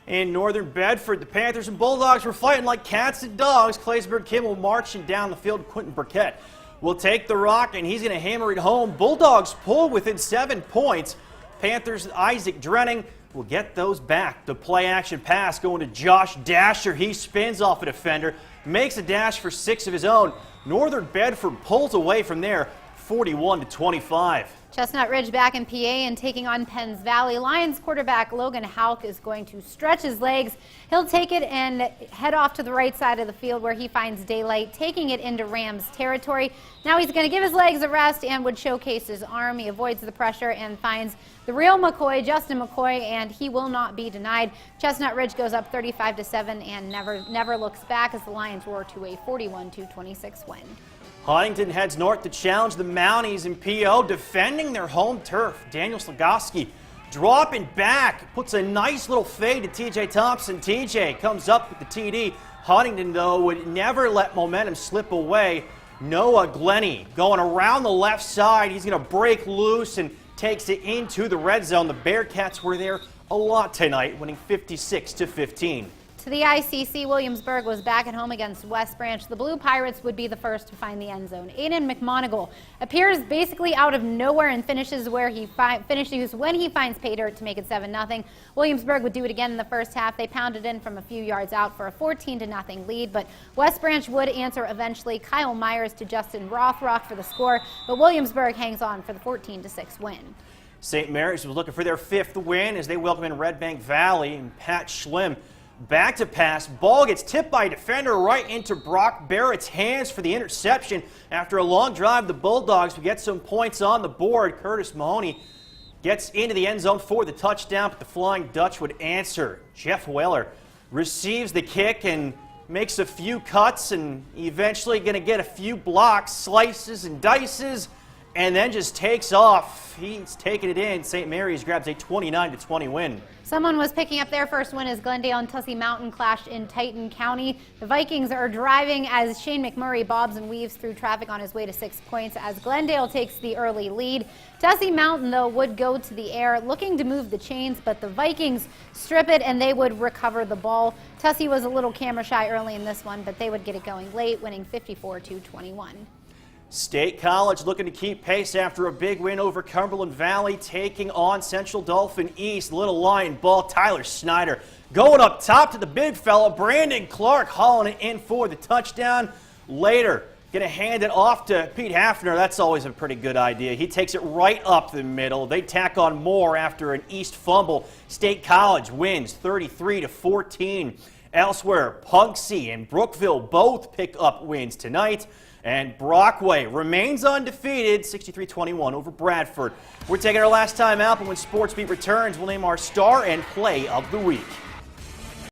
In Northern Bedford, the Panthers and Bulldogs were fighting like cats and dogs. Claysburg Kimmel marching down the field. Quentin Burkett will take the rock, and he's going to hammer it home. Bulldogs pull within 7 points. Panthers' Isaac Drenning will get those back. The play-action pass going to Josh Dasher. He spins off a defender, makes a dash for 6 of his own. Northern Bedford pulls away from there, 41-25. Chestnut Ridge back in PA and taking on Penns Valley. Lions quarterback Logan Hauk is going to stretch his legs. He'll take it and head off to the right side of the field where he finds daylight, taking it into Rams territory. Now he's going to give his legs a rest and would showcase his arm. He avoids the pressure and finds the real McCoy, Justin McCoy, and he will not be denied. Chestnut Ridge goes up 35-7 and never looks back as the Lions roar to a 41-26 win. Huntington heads north to challenge the Mounties in PO, defending their home turf. Daniel Slagoski dropping back, puts a nice little fade to TJ Thompson. TJ comes up with the TD. Huntington, though, would never let momentum slip away. Noah Glennie going around the left side. He's going to break loose and takes it into the red zone. The Bearcats were there a lot tonight, winning 56-15. To the ICC, Williamsburg was back at home against West Branch. The Blue Pirates would be the first to find the end zone. Aiden McMonigal appears basically out of nowhere and finishes when he finds pay dirt to make it 7-0. Williamsburg would do it again in the first half. They pounded in from a few yards out for a 14-0 lead, but West Branch would answer eventually. Kyle Myers to Justin Rothrock for the score, but Williamsburg hangs on for the 14-6 win. St. Mary's was looking for their 5th win as they welcome in Red Bank Valley, and Pat Schlim back to pass. Ball gets tipped by a defender right into Brock Barrett's hands for the interception. After a long drive, the Bulldogs would get some points on the board. Curtis Mahoney gets into the end zone for the touchdown, but the Flying Dutch would answer. Jeff Weller receives the kick and makes a few cuts and eventually going to get a few blocks, slices and dices, and then just takes off. He's taking it in. St. Mary's grabs a 29-20 win. Someone was picking up their first win as Glendale and Tussey Mountain clashed in Titan County. The Vikings are driving as Shane McMurray bobs and weaves through traffic on his way to 6 points as Glendale takes the early lead. Tussey Mountain, though, would go to the air looking to move the chains, but the Vikings strip it and they would recover the ball. Tussey was a little camera shy early in this one, but they would get it going late, winning 54-21. State College looking to keep pace after a big win over Cumberland Valley, taking on Central Dauphin East. Little line ball, Tyler Snyder going up top to the big fella. Brandon Clark hauling it in for the touchdown. Later, going to hand it off to Pete Hafner. That's always a pretty good idea. He takes it right up the middle. They tack on more after an East fumble. State College wins 33-14. Elsewhere, Punxsutawney and Brookville both pick up wins tonight. And Brockway remains undefeated, 63-21 over Bradford. We're taking our last time out, but when Sportsbeat returns, we'll name our star and play of the week.